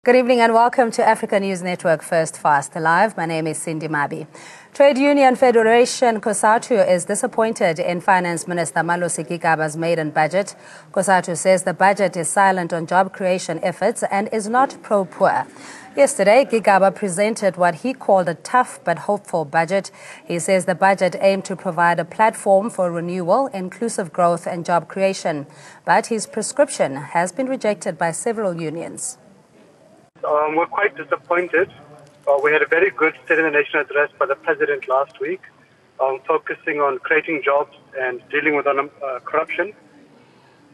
Good evening and welcome to Africa News Network First Fast Live. My name is Cindy Mabi. Trade Union Federation COSATU is disappointed in Finance Minister Malusi Gigaba's maiden budget. COSATU says the budget is silent on job creation efforts and is not pro-poor. Yesterday, Gigaba presented what he called a tough but hopeful budget. He says the budget aimed to provide a platform for renewal, inclusive growth and job creation. But his prescription has been rejected by several unions. We're quite disappointed. We had a very good State of the Nation address by the President last week, focusing on creating jobs and dealing with corruption.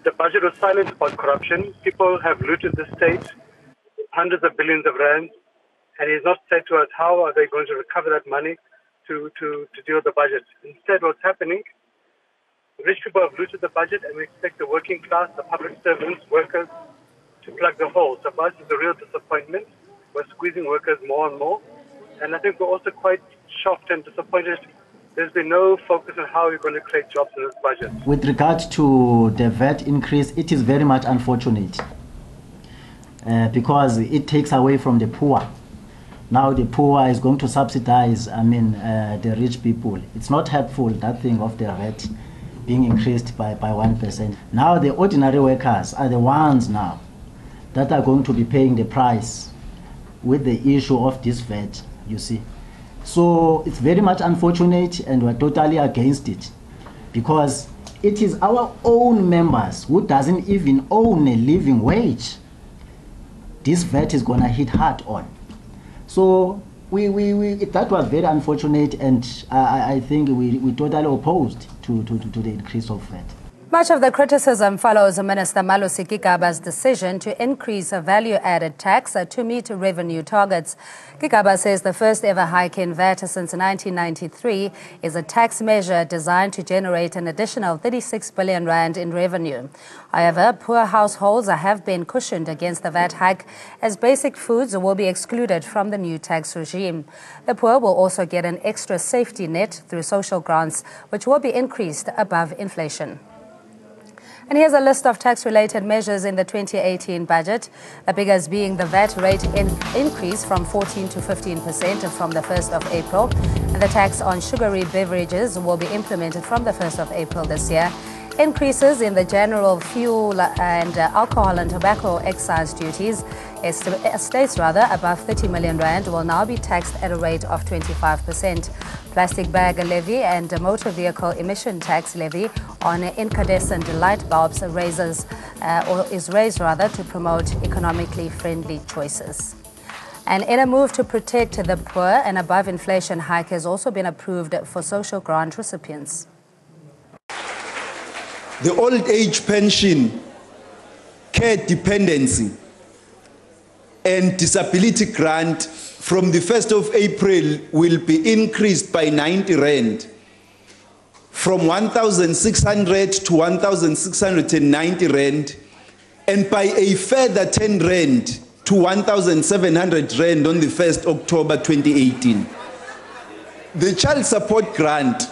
The budget was silent about corruption. People have looted the state, hundreds of billions of rands, and he's not said to us how are they going to recover that money to deal with the budget. Instead, what's happening, rich people have looted the budget, and we expect the working class, the public servants, workers, to plug the hole. So for us, it's a real disappointment. We're squeezing workers more and more. And I think we're also quite shocked and disappointed. There's been no focus on how we're going to create jobs in this budget. With regard to the VAT increase, it is very much unfortunate because it takes away from the poor. Now the poor is going to subsidize, the rich people. It's not helpful, that thing of the VAT being increased by 1%. Now the ordinary workers are the ones now that are going to be paying the price with the issue of this VAT, you see. So it's very much unfortunate and we're totally against it because it is our own members who doesn't even own a living wage. This VAT is gonna hit hard on. So that was very unfortunate, and I think we totally opposed to the increase of VAT. Much of the criticism follows Minister Malusi Gigaba's decision to increase a value-added tax to meet revenue targets. Gigaba says the first ever hike in VAT since 1993 is a tax measure designed to generate an additional 36 billion rand in revenue. However, poor households have been cushioned against the VAT hike as basic foods will be excluded from the new tax regime. The poor will also get an extra safety net through social grants, which will be increased above inflation. And here's a list of tax-related measures in the 2018 budget, the biggest being the VAT rate increase from 14 to 15% from the 1st of April. And the tax on sugary beverages will be implemented from the 1st of April this year. Increases in the general fuel and alcohol and tobacco excise duties. Estates above 30 million rand will now be taxed at a rate of 25%. Plastic bag levy and motor vehicle emission tax levy on incandescent light bulbs is raised to promote economically friendly choices. And in a move to protect the poor, an above inflation hike has also been approved for social grant recipients. The old age pension, care dependency, and disability grant from the 1st of April will be increased by 90 rand from 1,600 to 1,690 rand, and by a further 10 rand to 1,700 rand on the 1st October 2018. The child support grant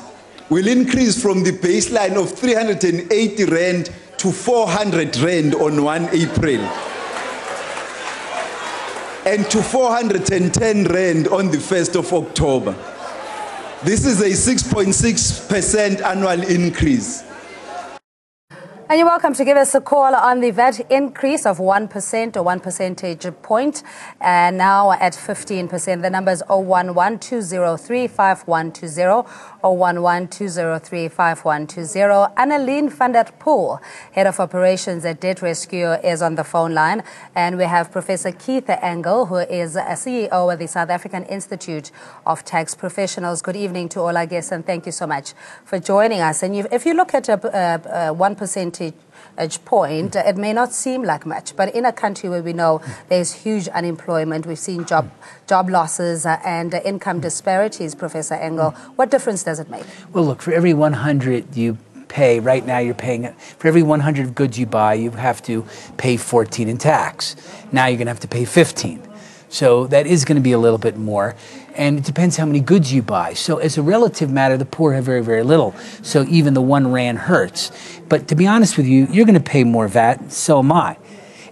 will increase from the baseline of 380 rand to 400 rand on 1 April and to 410 rand on the 1st of October. This is a 6.6% annual increase. And you're welcome to give us a call on the VAT increase of 1% or 1 percentage point, and now at 15%. The number is 011-203-5120, 011-203-5120. Annelien van der Poel, Head of Operations at Debt Rescue, is on the phone line. And we have Professor Keith Engel, who is a CEO of the South African Institute of Tax Professionals. Good evening to all our guests, and thank you so much for joining us. And if you look at a 1 percentage point, it may not seem like much, but in a country where we know there's huge unemployment, we've seen job losses and income disparities, Professor Engel, what difference does it make? Well, look, for every 100 you pay, right now you're paying, for every 100 goods you buy, you have to pay 14 in tax. Now you're going to have to pay 15. So that is going to be a little bit more. And it depends how many goods you buy. So as a relative matter, the poor have very, very little. So even the 1 rand hurts. But to be honest with you, you're going to pay more VAT, so am I.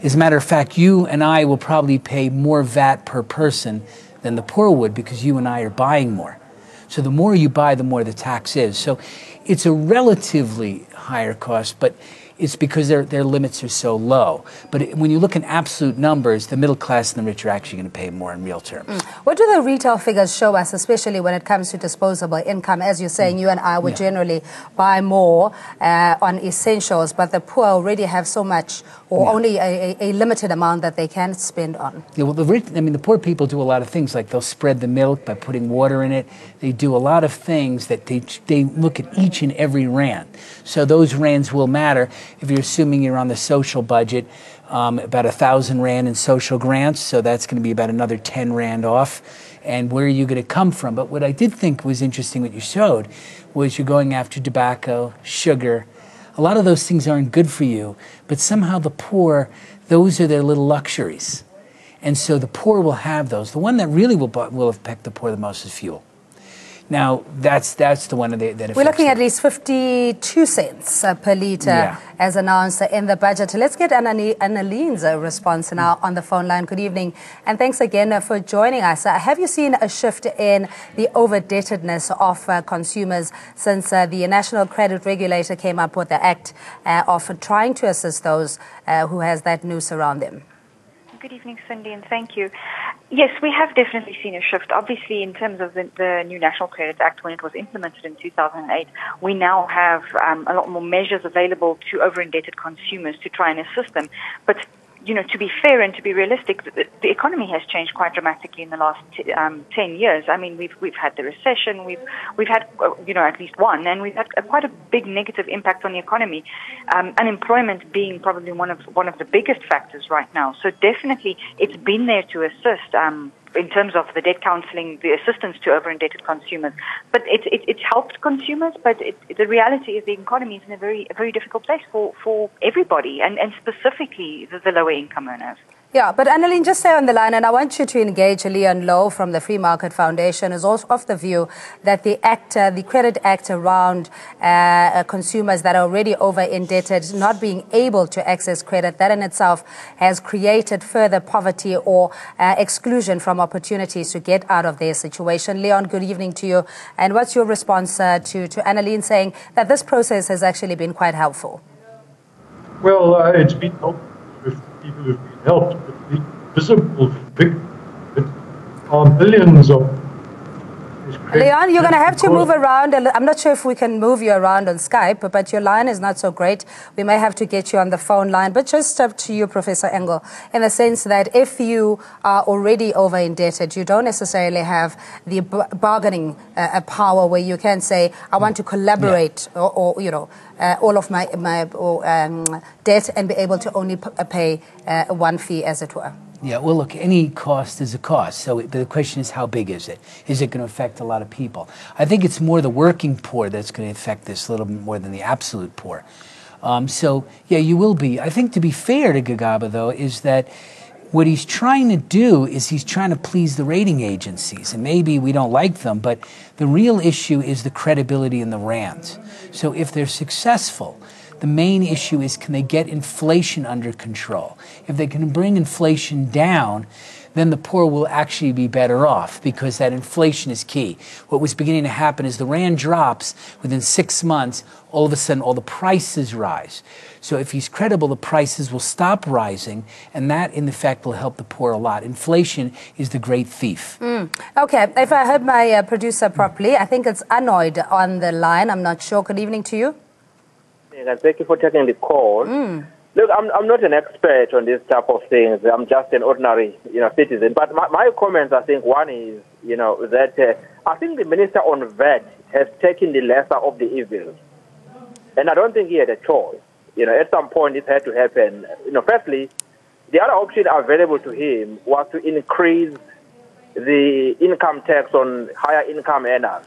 As a matter of fact, you and I will probably pay more VAT per person than the poor would because you and I are buying more. So the more you buy, the more the tax is. So it's a relatively higher cost, but it's because their limits are so low. But when you look in absolute numbers, the middle class and the rich are actually going to pay more in real terms. What do the retail figures show us, especially when it comes to disposable income? As you're saying, you and I would generally buy more on essentials, but the poor already have so much or only a limited amount that they can spend on. Yeah, well, the poor people do a lot of things, like they'll spread the milk by putting water in it. They do a lot of things that they look at each and every rand. So those rands will matter. If you're assuming you're on the social budget, about 1,000 rand in social grants, so that's going to be about another 10 rand off. And where are you going to come from? But what I did think was interesting, what you showed, was you're going after tobacco, sugar. A lot of those things aren't good for you, but somehow the poor, those are their little luxuries. And so the poor will have those. The one that really will affect the poor the most is fuel. Now, that's the one that affects We're looking them. at least 52 cents per litre as announced in the budget. Let's get Annaline's response now on the phone line. Good evening, and thanks again for joining us. Have you seen a shift in the over-indebtedness of consumers since the National Credit Regulator came up with the act of trying to assist those who has that noose around them? Good evening, Cindy, and thank you. Yes, we have definitely seen a shift. Obviously, in terms of the new National Credit Act, when it was implemented in 2008, we now have a lot more measures available to over-indebted consumers to try and assist them. But to be fair and to be realistic, the economy has changed quite dramatically in the last 10 years. I mean, we've had the recession, we've had at least one, and we've had quite a big negative impact on the economy. Unemployment being probably one of the biggest factors right now. So definitely, it's been there to assist. In terms of the debt counseling, the assistance to over-indebted consumers. But it's helped consumers, but the reality is the economy is in a very difficult place for everybody, and specifically the lower income earners. Yeah, but Annaline, just stay on the line, and I want you to engage Leon Lowe from the Free Market Foundation, is also of the view that the Credit Act around consumers that are already over-indebted, not being able to access credit, that in itself has created further poverty or exclusion from opportunities to get out of their situation. Leon, good evening to you. And what's your response to Annaline saying that this process has actually been quite helpful? Well, it's been helpful if people have been helped, but the visible figure are millions of... Leon, you're going to have to move around. I'm not sure if we can move you around on Skype, but your line is not so great. We may have to get you on the phone line. But just up to you, Professor Engel, in the sense that if you are already over-indebted, you don't necessarily have the bargaining power where you can say, I want to collaborate or all of my debt and be able to only pay one fee, as it were. Yeah, well, look, any cost is a cost. So the question is, how big is it? Is it going to affect a lot of people? I think it's more the working poor that's going to affect this a little bit more than the absolute poor. So, yeah, you will be. I think to be fair to Gigaba, though, is that what he's trying to do is he's trying to please the rating agencies. And maybe we don't like them, but the real issue is the credibility in the rands. So if they're successful, the main issue is, can they get inflation under control? If they can bring inflation down, then the poor will actually be better off, because that inflation is key. What was beginning to happen is the rand drops within 6 months, all of a sudden all the prices rise. So if he's credible, the prices will stop rising, and that in effect will help the poor a lot. Inflation is the great thief. Okay, if I heard my producer properly, I think it's Annoyed on the line. I'm not sure. Good evening to you. Thank you for taking the call. Look, I'm not an expert on this type of things. I'm just an ordinary, citizen. But my comments, I think, one is, that I think the minister on VAT has taken the lesser of the evils, and I don't think he had a choice. At some point it had to happen. Firstly, the other option available to him was to increase the income tax on higher income earners.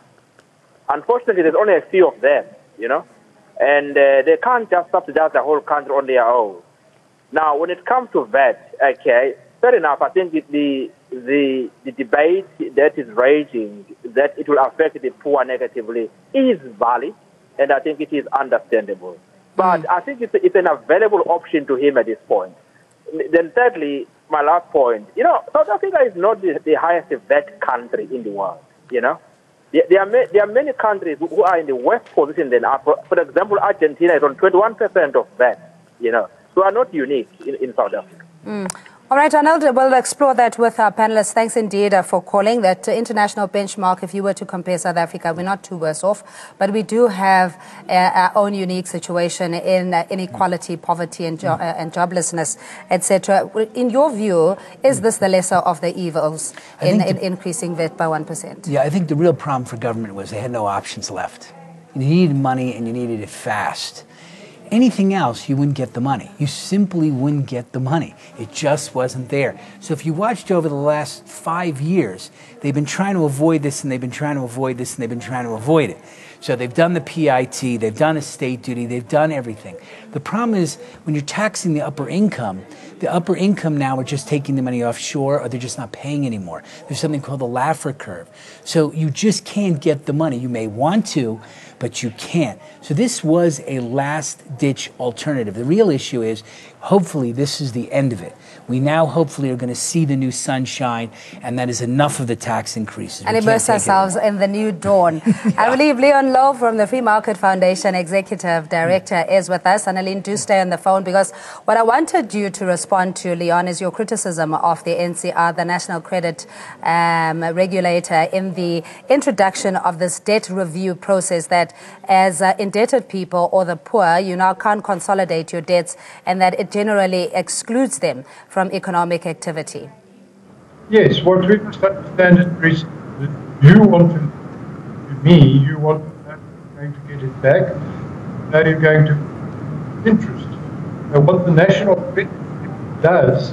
Unfortunately, there's only a few of them, and they can't just subsidize the whole country on their own. Now, when it comes to VAT, okay, fair enough, I think the debate that is raging, that it will affect the poor negatively, is valid, and I think it is understandable. But I think it's an available option to him at this point. then thirdly, my last point, South Africa is not the highest VAT country in the world, There are many countries who are in the worst position than us. For example, Argentina is on 21% of VAT, So we are not unique in South Africa. All right, Arnold, we'll explore that with our panelists. Thanks indeed for calling that international benchmark. If you were to compare South Africa, we're not too worse off, but we do have our own unique situation in inequality, poverty, and joblessness, etc. In your view, is this the lesser of the evils in increasing VAT by 1%? Yeah, I think the real problem for government was they had no options left. You needed money and you needed it fast. Anything else, you wouldn't get the money. You simply wouldn't get the money. It just wasn't there. So if you watched over the last 5 years, they've been trying to avoid this, and they've been trying to avoid this, and they've been trying to avoid it. So they've done the PIT, they've done estate duty, they've done everything. The problem is when you're taxing the upper income now are just taking the money offshore, or they're just not paying anymore. There's something called the Laffer curve. So you just can't get the money. You may want to, but you can't. So this was a last-ditch alternative. The real issue is, hopefully, this is the end of it. We now hopefully are going to see the new sunshine, and that is enough of the tax increases. And immerse ourselves in the new dawn. I believe Leon Lowe from the Free Market Foundation Executive Director is with us. Annalene, do stay on the phone, because what I wanted you to respond to, Leon, is your criticism of the NCR, the National Credit Regulator, in the introduction of this debt review process, that as indebted people or the poor, you now can't consolidate your debts, and that it generally excludes them from economic activity. Yes, what we must understand is that you want to know you're going to get it back, now you're going to interest. And what the National Credit does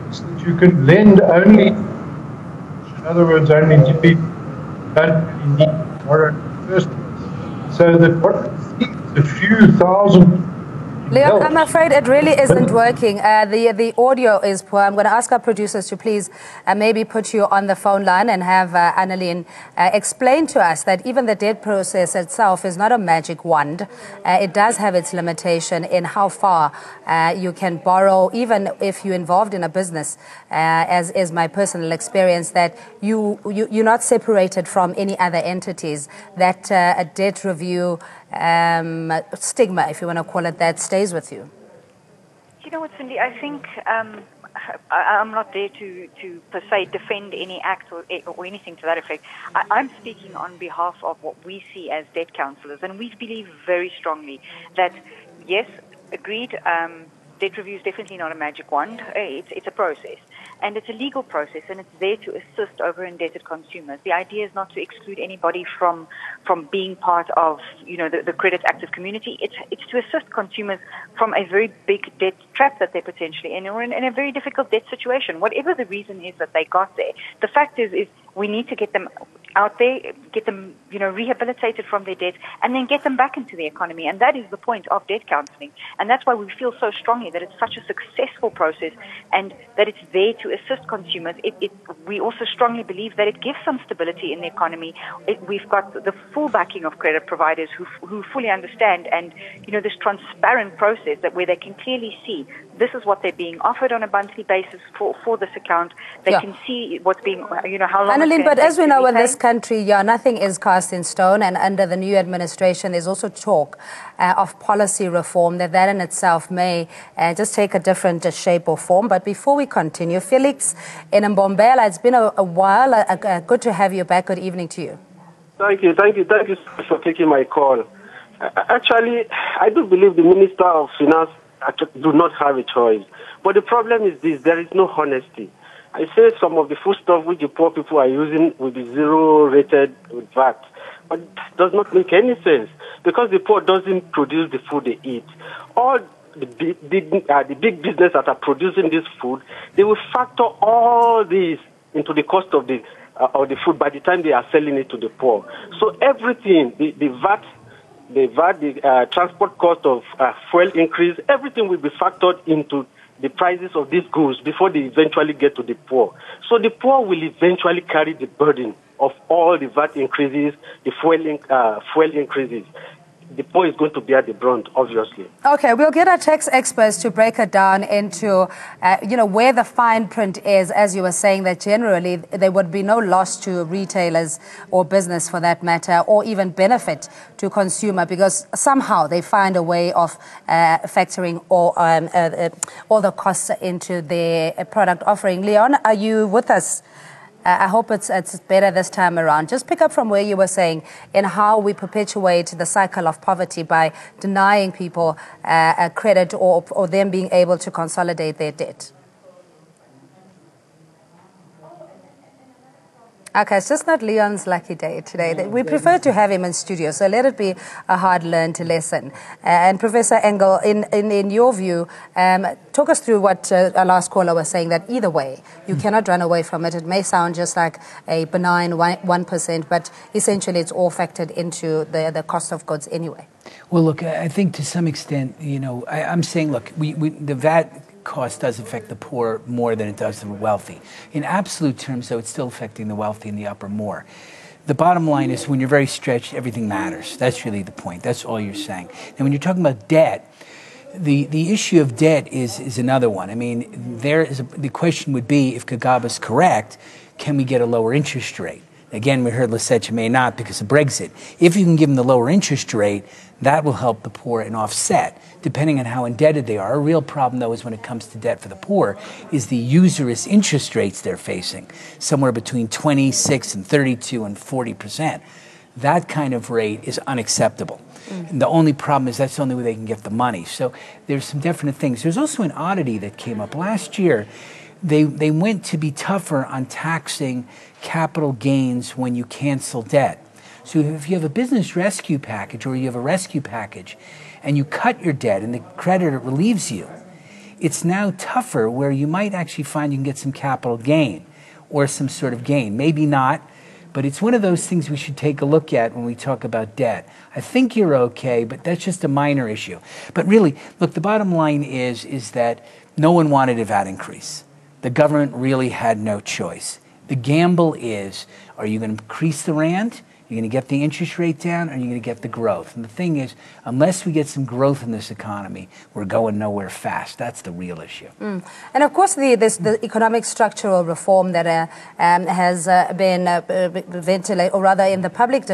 is that you can lend only, in other words, only to people who don't really need to borrow in the first place. So that what is a few thousand. Leon, I'm afraid it really isn't working. The audio is poor. I'm going to ask our producers to please maybe put you on the phone line and have Annalene explain to us that even the debt process itself is not a magic wand. It does have its limitation in how far you can borrow, even if you're involved in a business, as is my personal experience, that you're not separated from any other entities. That a debt review stigma, if you want to call it that, stays with you. You know what, Cindy, I think I'm not there to per se defend any act or anything to that effect. I'm speaking on behalf of what we see as debt counsellors, and we believe very strongly that, yes, agreed, debt review is definitely not a magic wand. It's a process, and it's a legal process, and it's there to assist over-indebted consumers. The idea is not to exclude anybody from being part of, the credit active community. It's to assist consumers from a very big debt trap that they're potentially in, or in a very difficult debt situation. Whatever the reason is that they got there, the fact is we need to get them out there, get them, rehabilitated from their debt, and then get them back into the economy. And that is the point of debt counselling. And that's why we feel so strongly that it's such a successful process, and that it's there to assist consumers. We also strongly believe that it gives some stability in the economy. We've got the full backing of credit providers who fully understand, and this transparent process where they can clearly see this is what they're being offered on a monthly basis for this account. They can see what's being, how long. Annalene, but as we know in this country, nothing is cast in stone, and under the new administration, there's also talk of policy reform that in itself may just take a different shape or form. But before we continue, Felix in Mbombela, it's been a while. Good to have you back. Good evening to you. Thank you for taking my call. Actually, I do believe the Minister of Finance do not have a choice. But the problem is this: there is no honesty. I say some of the foodstuff which the poor people are using will be zero rated with VAT. But it does not make any sense, because the poor doesn't produce the food they eat. All the big business that are producing this food, they will factor all these into the cost of the food by the time they are selling it to the poor. So everything, the VAT, the transport cost of fuel increase, everything will be factored into the prices of these goods before they eventually get to the poor. So the poor will eventually carry the burden of all the VAT increases, the fuel increases. the poor is going to bear the brunt, obviously. Okay, we'll get our tax experts to break it down into, where the fine print is. As you were saying, that generally there would be no loss to retailers or business for that matter, or even benefit to consumer, because somehow they find a way of factoring all the costs into their product offering. Leon, are you with us? I hope it's better this time around. Just pick up from where you were saying in how we perpetuate the cycle of poverty by denying people credit or them being able to consolidate their debt. Okay, it's just not Leon's lucky day today. We prefer to have him in studio, so let it be a hard-learned lesson. And Professor Engel, in your view, talk us through what our last caller was saying, that either way, you cannot run away from it. It may sound just like a benign 1%, but essentially it's all factored into the cost of goods anyway. Well, look, I think to some extent, I'm saying, look, the VAT cost does affect the poor more than it does the wealthy. In absolute terms, though, it's still affecting the wealthy and the upper more. The bottom line is when you're very stretched, everything matters. That's really the point. That's all you're saying. And when you're talking about debt, the issue of debt is another one. I mean, the question would be, if Kagaba's correct, can we get a lower interest rate? Again, we heard Lesotho may not because of Brexit. If you can give them the lower interest rate, that will help the poor and offset, depending on how indebted they are. A real problem, though, is when it comes to debt for the poor, is the usurious interest rates they're facing, somewhere between 26 and 32 and 40%. That kind of rate is unacceptable. And the only problem is that's the only way they can get the money. So there's some definite things. There's also an oddity that came up last year. They went to be tougher on taxing capital gains when you cancel debt. So if you have a business rescue package or you have a rescue package and you cut your debt and the creditor relieves you, it's now tougher where you might actually find you can get some capital gain or some sort of gain. Maybe not, but it's one of those things we should take a look at when we talk about debt. I think you're okay, but that's just a minor issue. But really, look, the bottom line is that no one wanted a VAT increase. The government really had no choice. The gamble is, are you going to increase the rand? You're going to get the interest rate down, or you're going to get the growth. And the thing is, unless we get some growth in this economy, we're going nowhere fast. That's the real issue. And of course, the economic structural reform that has been ventilated, or rather in the public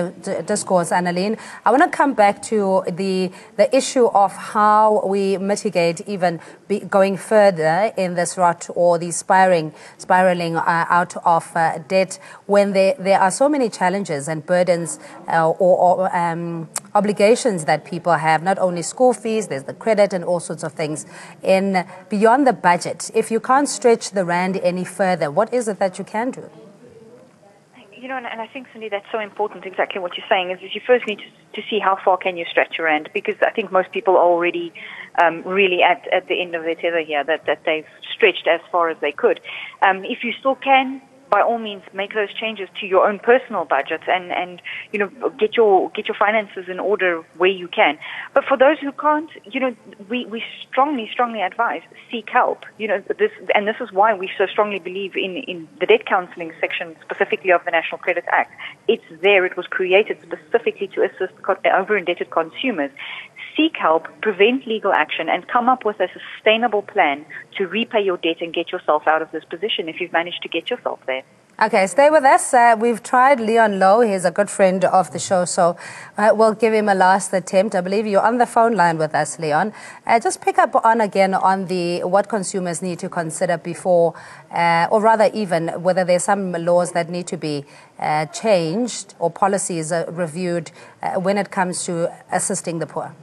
discourse, Annalene, I want to come back to the issue of how we mitigate even going further in this rut or the spiraling out of debt when there are so many challenges and burdens or obligations that people have, not only school fees, there's the credit and all sorts of things. Beyond the budget, if you can't stretch the rand any further, what is it that you can do? And I think, Cindy, that's so important, exactly what you're saying, is that you first need to see how far can you stretch your rand, because I think most people are already really at the end of their tether here, that they've stretched as far as they could. If you still can, by all means, make those changes to your own personal budget and get your finances in order where you can. But for those who can't, we strongly advise seek help. This is why we so strongly believe in the debt counselling section specifically of the National Credit Act. It's there. It was created specifically to assist over-indebted consumers. Seek help, prevent legal action, and come up with a sustainable plan to repay your debt and get yourself out of this position if you've managed to get yourself there. Okay, stay with us. We've tried Leon Lowe. He's a good friend of the show, so we'll give him a last attempt. I believe you're on the phone line with us, Leon. Just pick up on what consumers need to consider before, or rather even whether there's some laws that need to be changed or policies reviewed when it comes to assisting the poor.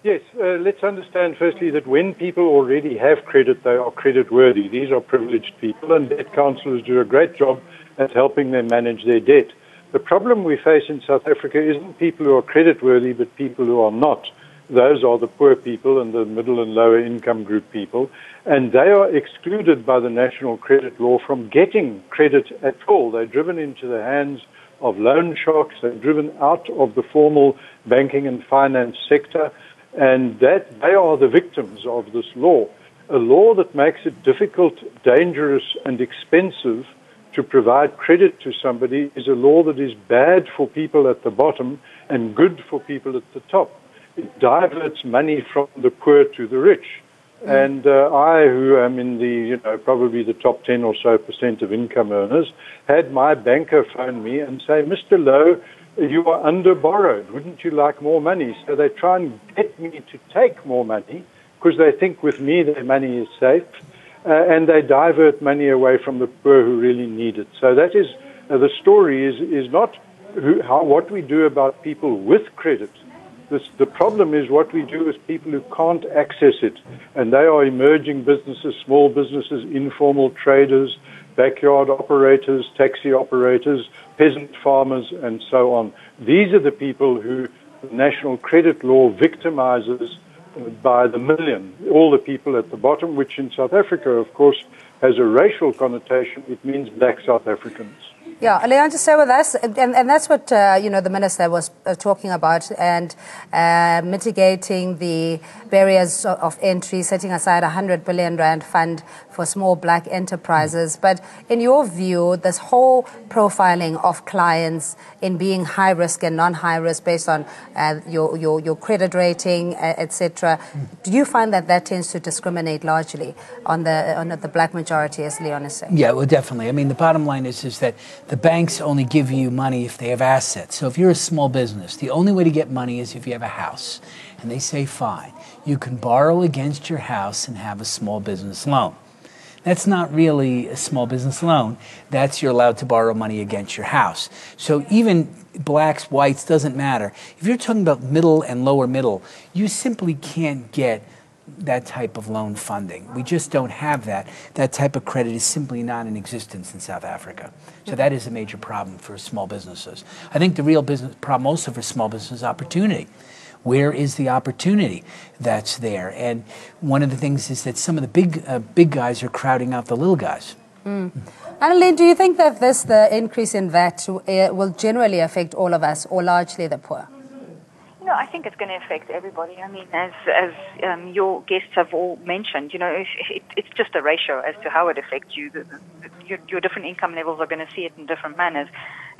Yes, let's understand firstly that when people already have credit, they are credit worthy. These are privileged people, and debt counsellors do a great job at helping them manage their debt. The problem we face in South Africa isn't people who are credit worthy, but people who are not. Those are the poor people and the middle and lower income group people, and they are excluded by the national credit law from getting credit at all. They're driven into the hands of loan sharks. They're driven out of the formal banking and finance sector. And that they are the victims of this law, a law that makes it difficult, dangerous, and expensive to provide credit to somebody is a law that is bad for people at the bottom and good for people at the top. It diverts money from the poor to the rich. And I, who am in the, probably the top 10 or so % of income earners, had my banker phone me and say, Mr. Lowe, you are under borrowed. Wouldn't you like more money? So they try and get me to take more money because they think with me their money is safe. And they divert money away from the poor who really need it. So that is, the story is not what we do about people with credit. The problem is what we do with people who can't access it. And they are emerging businesses, small businesses, informal traders, backyard operators, taxi operators, peasant farmers, and so on. These are the people who the national credit law victimizes by the million, all the people at the bottom, which in South Africa, of course, has a racial connotation. It means black South Africans. Yeah, Leon, just stay with us, and that's what the minister was talking about, and mitigating the barriers of entry, setting aside 100 billion rand fund for small black enterprises. But in your view, this whole profiling of clients in being high risk and non-high risk based on your credit rating, etc., do you find that tends to discriminate largely on the black majority, as Leon is saying? Yeah, well, definitely. I mean, the bottom line is that the banks only give you money if they have assets. So if you're a small business, the only way to get money is if you have a house. And they say, fine, you can borrow against your house and have a small business loan. That's not really a small business loan. That's you're allowed to borrow money against your house. So even blacks, whites, doesn't matter. If you're talking about middle and lower middle, you simply can't get that type of loan funding. We just don't have that. That type of credit is simply not in existence in South Africa. So that is a major problem for small businesses. I think the real business problem also for small business is opportunity. Where is the opportunity that's there? And one of the things is that some of the big guys are crowding out the little guys. Annalene, do you think that the increase in VAT will generally affect all of us or largely the poor? No, I think it's going to affect everybody. I mean, as your guests have all mentioned, it's just a ratio as to how it affects you. Your different income levels are going to see it in different manners.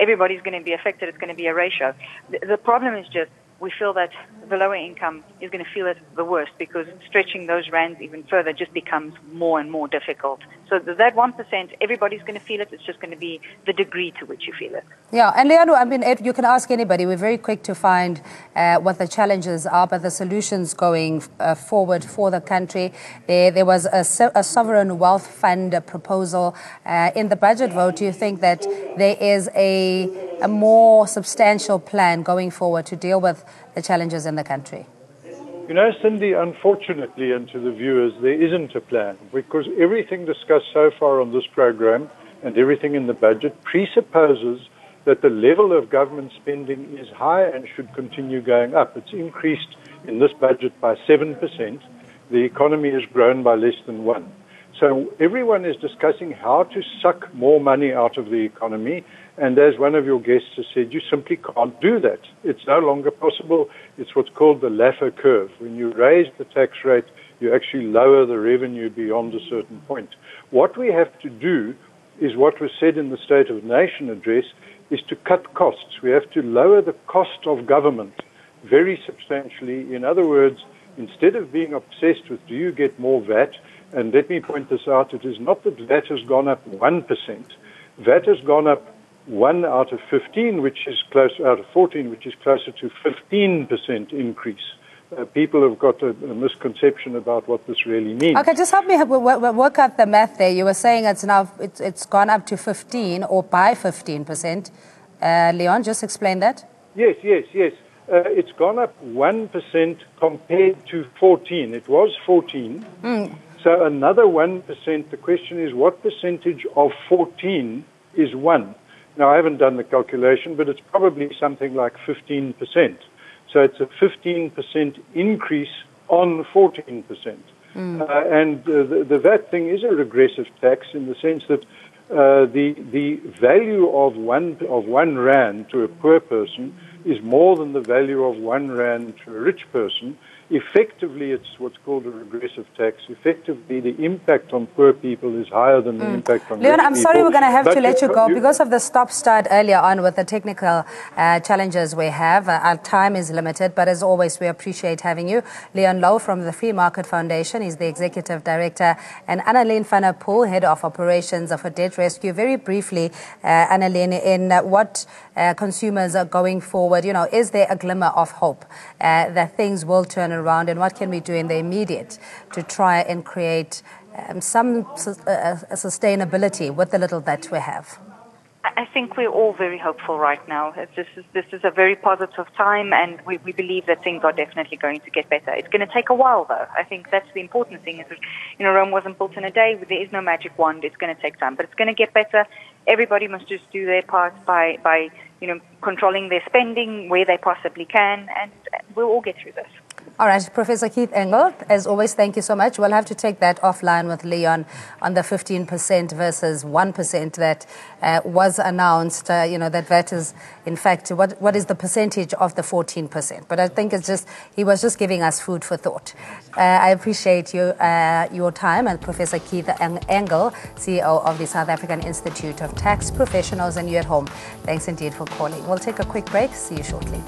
Everybody's going to be affected. It's going to be a ratio. The problem is just we feel that the lower income is going to feel it the worst because stretching those rands even further just becomes more and more difficult. So that 1%, everybody's going to feel it. It's just going to be the degree to which you feel it. Yeah, and Leandro, I mean, you can ask anybody. We're very quick to find what the challenges are, but the solutions going forward for the country. There was a sovereign wealth fund proposal in the budget vote. Do you think that there is a more substantial plan going forward to deal with the challenges in the country? Cindy, unfortunately, and to the viewers, there isn't a plan because everything discussed so far on this program and everything in the budget presupposes that the level of government spending is high and should continue going up. It's increased in this budget by 7%. The economy has grown by less than 1%. So everyone is discussing how to suck more money out of the economy. And as one of your guests has said, you simply can't do that. It's no longer possible. It's what's called the Laffer curve. When you raise the tax rate, you actually lower the revenue beyond a certain point. What we have to do is what was said in the State of the Nation address, is to cut costs. We have to lower the cost of government very substantially. In other words, instead of being obsessed with do you get more VAT, and let me point this out, it is not that VAT has gone up 1%. VAT has gone up 1 out of 15, which is close out of 14, which is closer to 15% increase. People have got a misconception about what this really means. Okay, just help me work out the math there. You were saying it's gone up to 15 or by 15%. Leon, just explain that. Yes. It's gone up 1% compared to 14. It was 14. So another 1%. The question is, what percentage of 14 is 1? Now, I haven't done the calculation, but it's probably something like 15%. So it's a 15% increase on 14%. And the VAT thing is a regressive tax in the sense that the value of one rand to a poor person is more than the value of 1 rand to a rich person effectively it's what's called a regressive tax. Effectively, the impact on poor people is higher than the impact on Leon, rich I'm people. sorry we're going to have But to let you go because of the stop-start earlier on with the technical challenges we have. Our time is limited, but as always, we appreciate having you. Leon Lowe from the Free Market Foundation is the Executive Director, and Annalene Fanapool, Head of Operations of a Debt Rescue. Very briefly, Annalene, in what consumers are going forward, is there a glimmer of hope that things will turn around, and what can we do in the immediate to try and create some sustainability with the little that we have? I think we're all very hopeful right now. This is a very positive time, and we believe that things are definitely going to get better. It's going to take a while, though. I think that's the important thing. Is that, Rome wasn't built in a day. There is no magic wand. It's going to take time, but it's going to get better. Everybody must just do their part by controlling their spending where they possibly can, and we'll all get through this. All right, Professor Keith Engel, as always, thank you so much. We'll have to take that offline with Leon on the 15% versus 1% that was announced. That VAT is, in fact, what is the percentage of the 14%? But I think he was just giving us food for thought. I appreciate your time, and Professor Keith Engel, CEO of the South African Institute of Tax Professionals, and you at home. Thanks indeed for calling. We'll take a quick break. See you shortly.